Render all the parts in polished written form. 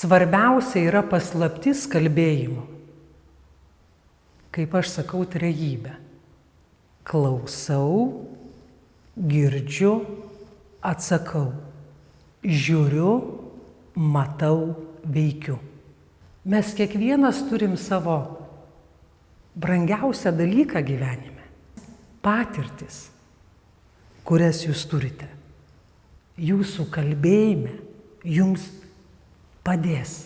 Svarbiausia yra paslaptis kalbėjimo. Kaip aš sakau, trejybė. Klausau, girdžiu, atsakau. Žiūriu, matau, veikiu. Mes kiekvienas turim savo brangiausią dalyką gyvenime. Patirtis, kurias jūs turite. Jūsų kalbėjime jums padės.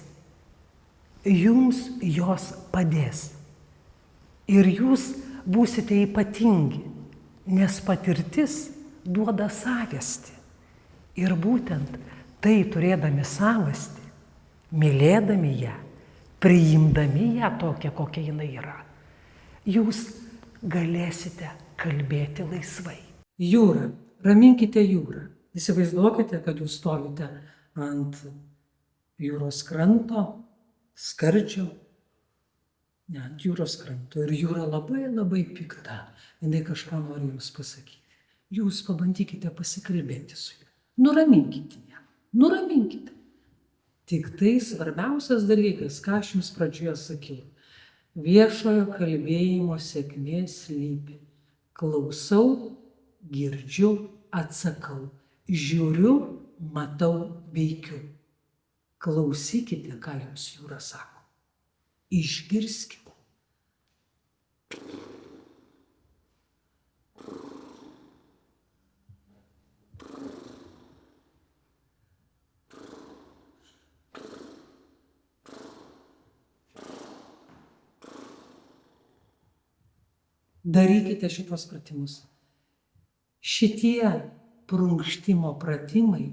Jums jos padės. Ir jūs būsite ypatingi, nes patirtis duoda savastį. Ir būtent tai turėdami savastį, mylėdami ją, priimdami ją tokią, kokia jinai yra, jūs galėsite kalbėti laisvai. Jūra, raminkite jūrą. Įsivaizduokite, kad jūs stovite ant jūros kranto, skardžio, ant jūros kranto. Ir jūra labai labai pikta. Jinai kažką nori jums pasakyti. Jūs pabandykite pasikalbėti su juo. Nuraminkite ją. Nuraminkite. Tik tai svarbiausias dalykas, ką aš jums pradžioje sakiau. Viešojo kalbėjimo sėkmė slypi. Klausau, girdžiu, atsakau. Žiūriu, matau, veikiu. Klausykite, ką jums jūra sako. Išgirskite. Darykite šitos pratimus. Šitie prunkštimo pratimai,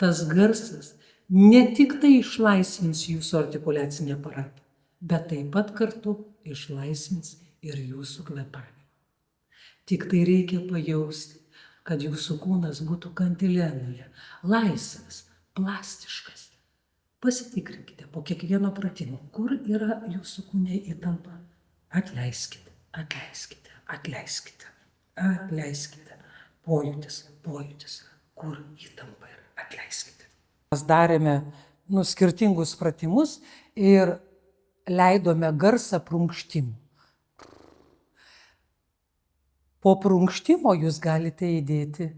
tas garsas, ne tik tai išlaisvins jūsų artikuliacinį aparatą, bet taip pat kartu išlaisvins ir jūsų kvėpavimą. Tik tai reikia pajausti, kad jūsų kūnas būtų kantilenoje, laisvas, plastiškas. Pasitikrinkite po kiekvieno pratimo, kur yra jūsų kūne įtampa. Atleiskite, atleiskite, atleiskite, atleiskite. Pojūtis, pojūtis, kur įtampa yra, atleiskite. Mes darėme skirtingus pratimus ir leidome garsą prunkštimų. Po prunkštimo jūs galite įdėti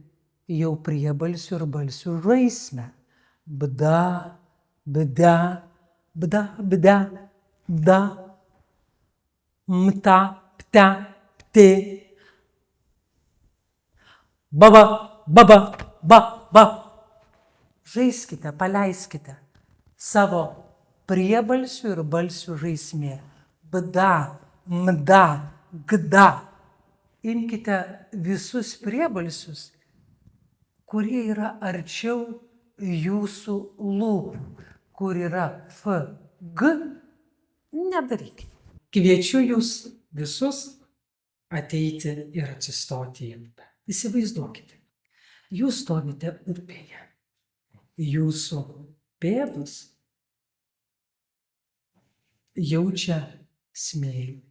jau priebalsių ir balsių žaismę. Bda, bda, bda, bda, bda, mta, pta, pti. Baba, baba, ba, ba. Žaiskite, paleiskite savo priebalsių ir balsių žaismė. Bda, mda, gda. Imkite visus priebalsius, kurie yra arčiau jūsų lūpų, kur yra f, g, nedarykite. Kviečiu jūs visus ateiti ir atsistoti į upę. Įsivaizduokite, jūs stovite upėje. Jūsų pėdos jaučia smėlį.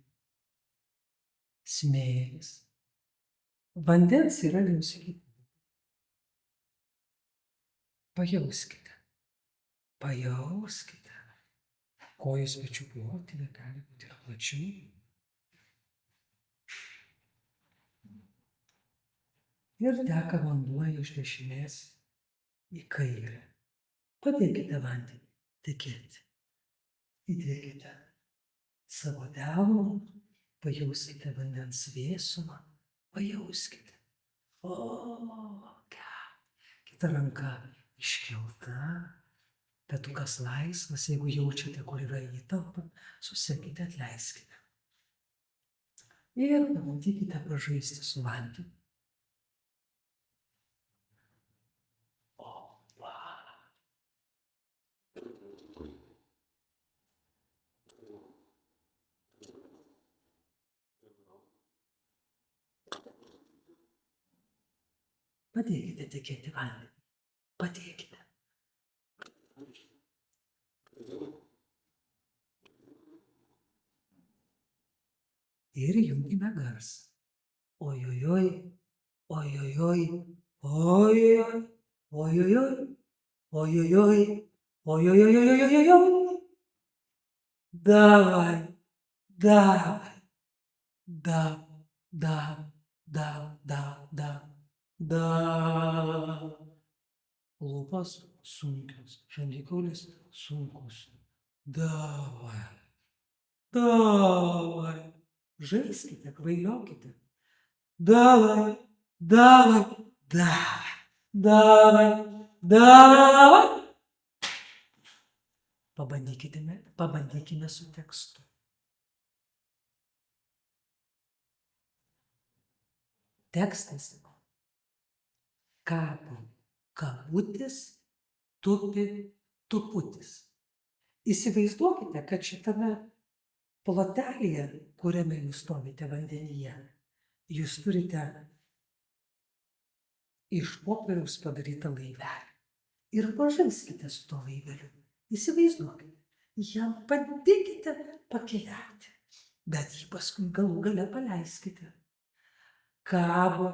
Smėlis. Vandens yra jums iki. Pajauskite. Pajauskite. Kojos pečių plotyje gali būti ir plačiau. Ir teka vanduo iš dešinės į kairę. Padėkite vandenį tekėti. Įdėkite savo delną, pajauskite vandens vėsumą, pajauskite. Kita ranka iškelta, petukas laisvas, jeigu jaučiate, kur yra įtampa, susekite, atleiskite. Ir pabandykite pažaisti su vandeniu. Padėkite tekėti vandenį. Padėkite. Ir jungime garsą. Ojojoj, ojojoj, ojojoj, ojojoj, ojojoj, Ой-ой-ой-ой-ой-ой-ой. Давай, давай. Да, да, да, да, да, da. Lūpos sunkios, žandikaulis sunkus. Davai, davai. Žaiskite, kvailiokite. Davai, davai, davai, davai, davai. Pabandykime su tekstu. Tekstas. Kabo kabutis, tupi tuputis. Įsivaizduokite, kad šitame plotelyje, kuriame jūs stovite vandenyje, jūs turite iš popieriaus padarytą laivelį. Ir pažaiskite su to laiveliu. Įsivaizduokite, jam padėkite pakeliauti, bet jį paskui galų gale paleiskite. Kabo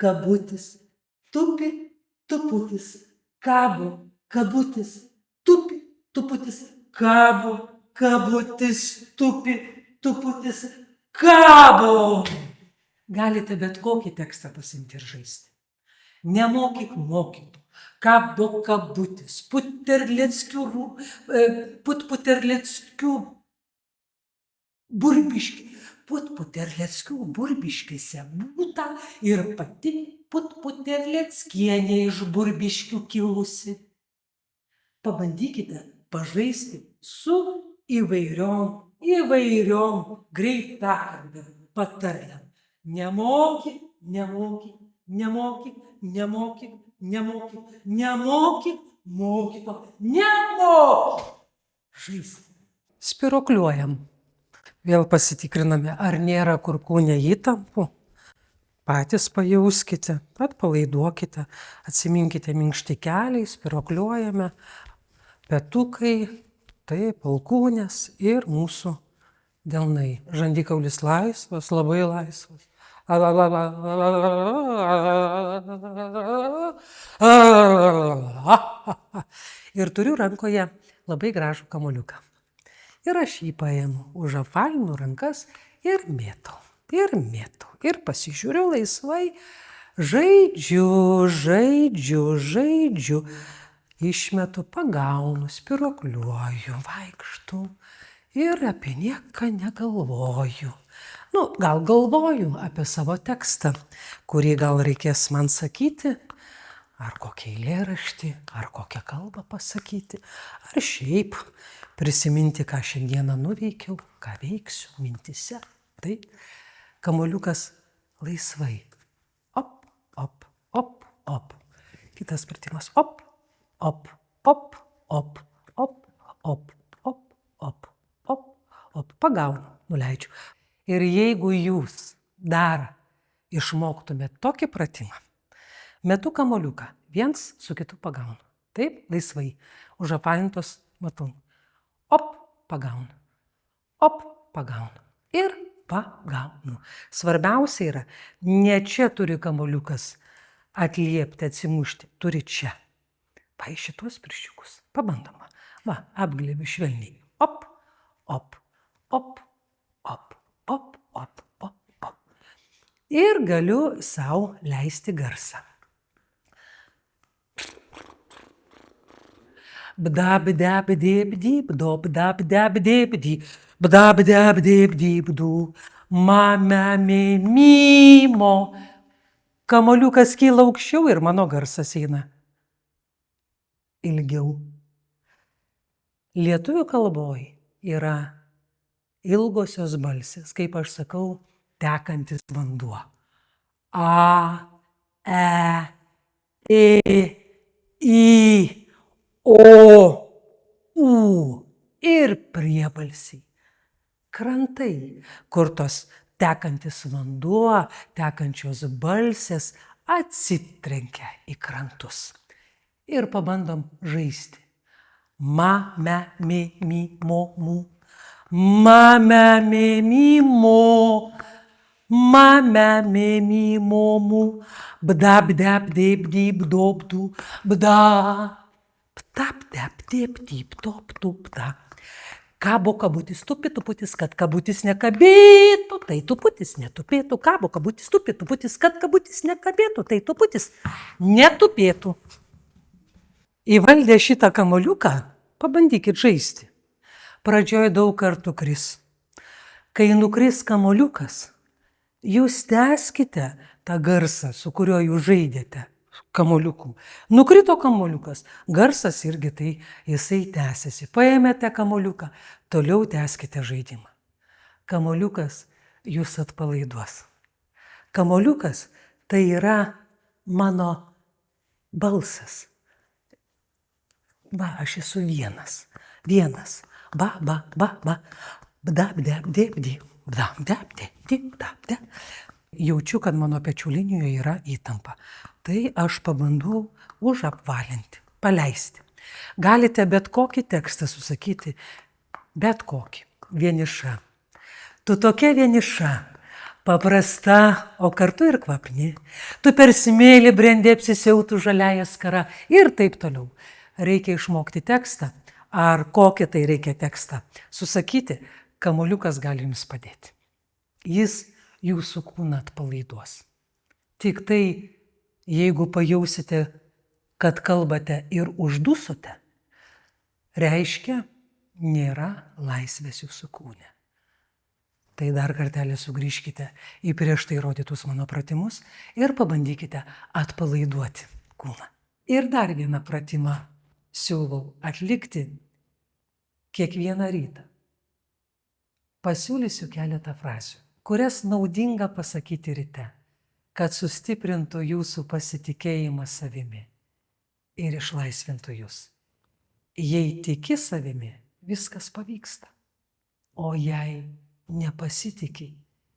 kabutis, tupi tuputis, kabo kabutis, tupi tuputis, kabo kabutis, tupi tuputis, kabo. Galite bet kokį tekstą pasimti ir žaisti. Nemokyk mokytų, kabo kabutis, Puterleckių burbiški. Puterleckių burbiškėse būta ir pati Puterleckienė iš burbiškių kilusi. Pabandykite pažaisti su įvairiom greitakalbėm patarlėm. Nemokyk, nemokyk, nemokyk, nemokyk, nemokyk, nemokyk, mokyto, nemokyk. Žaiskite. Spirokliuojam. Vėl pasitikriname, ar nėra kur kūne įtampų. Patys pajauskite, atpalaiduokite, atsiminkite minkštikeliai, spirokliuojame, petukai, taip, alkūnės ir mūsų delnai. Žandikaulis laisvas, labai laisvas. Ir turiu rankoje labai gražų kamuoliuką. Ir aš jį paėmu, užapvalinu rankas ir mėtau. Ir pasižiūriu laisvai, žaidžiu, išmetu, pagaunu, spirokliuoju, vaikštu ir apie nieką negalvoju. Gal galvoju apie savo tekstą, kurį gal reikės man sakyti, ar kokią eilėraštį, ar kokią kalbą pasakyti, ar šiaip prisiminti, ką šiandieną nuveikiau, ką veiksiu mintyse. Tai kamuoliukas laisvai. Op, op, op, op. Kitas pratimas. Op, op, op, op, op, op, op, op, op, op. Pagaunu, nuleidžiu. Ir jeigu jūs dar išmoktumėt tokį pratimą, metu kamuoliuką, viens su kitu pagaunu. Taip, laisvai. Užapvalintos matau. Op, pagaunu. Op, pagaunu. Ir pagaunu. Svarbiausia yra, ne čia turi kamuoliukas atliepti, atsimušti, turi čia. Va, šitos pirščiukus. Pabandoma. Va, apglėbiu švelniai. Op, op, op, op, op, op, op, op. Ir galiu sau leisti garsą. Bda-bda-bda-bda-bda, bda-bda-bda-bda, bda-bda-bda-bda, ma-me-me-mi-mo. Kamuoliukas kyla aukščiau ir mano garsas eina ilgiau. Lietuvių kalboj yra ilgosios balsės, kaip aš sakau, tekantis vanduo. A, E, I, I, O, U ir priebalsiai. Krantai, kur tos tekantis vanduo, tekančios balsės atsitrenkia į krantus. Ir pabandom žaisti. Ma, me, mi, mo, mu. Ma, me, mi, mo. Ma, me, mi, mo, mu. Bda, bda, bda, bda, bda, bda, bda. Tap, tep, tep, typ, top, tup, ta. Kabo kabutis, tupi tuputis, kad kabutis nekabėtų, tai tuputis netupėtų. Kabo kabutis, tupi tuputis, kad kabutis nekabėtų, tai tuputis netupėtų. Įvaldę šitą kamoliuką, pabandykit žaisti. Pradžioje daug kartų kris. Kai nukris kamoliukas, jūs tęskite tą garsą, su kuriuo jūs žaidėte kamoliukų. Nukrito kamoliukas, garsas irgi tai jisai tęsiasi. Paėmėte kamoliuką, toliau tęskite žaidimą. Kamoliukas jūs atpalaiduos. Kamoliukas tai yra mano balsas. Va, aš esu vienas. Vienas. Ba, ba, ba, ba. Bdab, deb, deb, deb. Bdab, deb, deb, deb, bdab, deb. Jaučiu, kad mano pečių linijoje yra įtampa. Tai aš pabandau užapvalinti, paleisti. Galite bet kokį tekstą susakyti, bet kokį. Vieniša. Tu tokia vieniša, paprasta, o kartu ir kvapni. Tu per smėlį brendi apsisiautų žaliąją skarą ir taip toliau. Reikia išmokti tekstą, ar kokį tai reikia tekstą susakyti, kamoliukas gali jums padėti. Jis jūsų kūną atpalaiduos. Tik tai, jeigu pajausite, kad kalbate ir uždusote, reiškia, nėra laisvės jūsų kūne. Tai dar kartelį sugrįžkite į prieš tai rodytus mano pratimus ir pabandykite atpalaiduoti kūną. Ir dar vieną pratimą siūlau atlikti kiekvieną rytą. Pasiūlysiu keletą frazių, kurias naudinga pasakyti ryte, kad sustiprintų jūsų pasitikėjimą savimi ir išlaisvintų jūs. Jei tiki savimi, viskas pavyksta. O jei nepasitiki,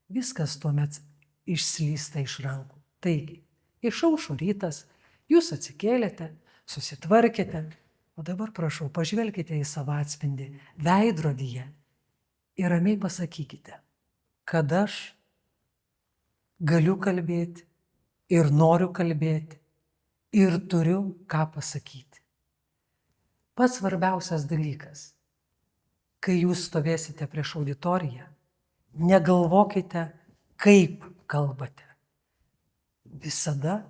viskas tuomet išslysta iš rankų. Taigi, išaušo rytas, jūs atsikėlėte, susitvarkėte, o dabar prašau, pažvelkite į savo atspindį veidrodyje ir ramiai pasakykite, kad aš galiu kalbėti ir noriu kalbėti ir turiu ką pasakyti. Pats svarbiausias dalykas, kai jūs stovėsite prieš auditoriją, negalvokite, kaip kalbate. Visada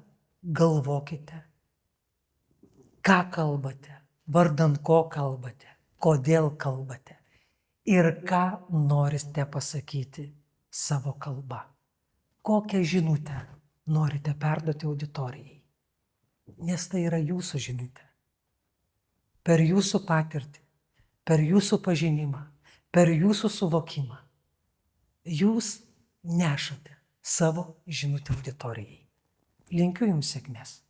galvokite, ką kalbate, vardan ko kalbate, kodėl kalbate ir ką norite pasakyti savo kalba. Kokią žinutę norite perduoti auditorijai, nes tai yra jūsų žinutė. Per jūsų patirtį, per jūsų pažinimą, per jūsų suvokimą, jūs nešate savo žinutę auditorijai. Linkiu jums sėkmės.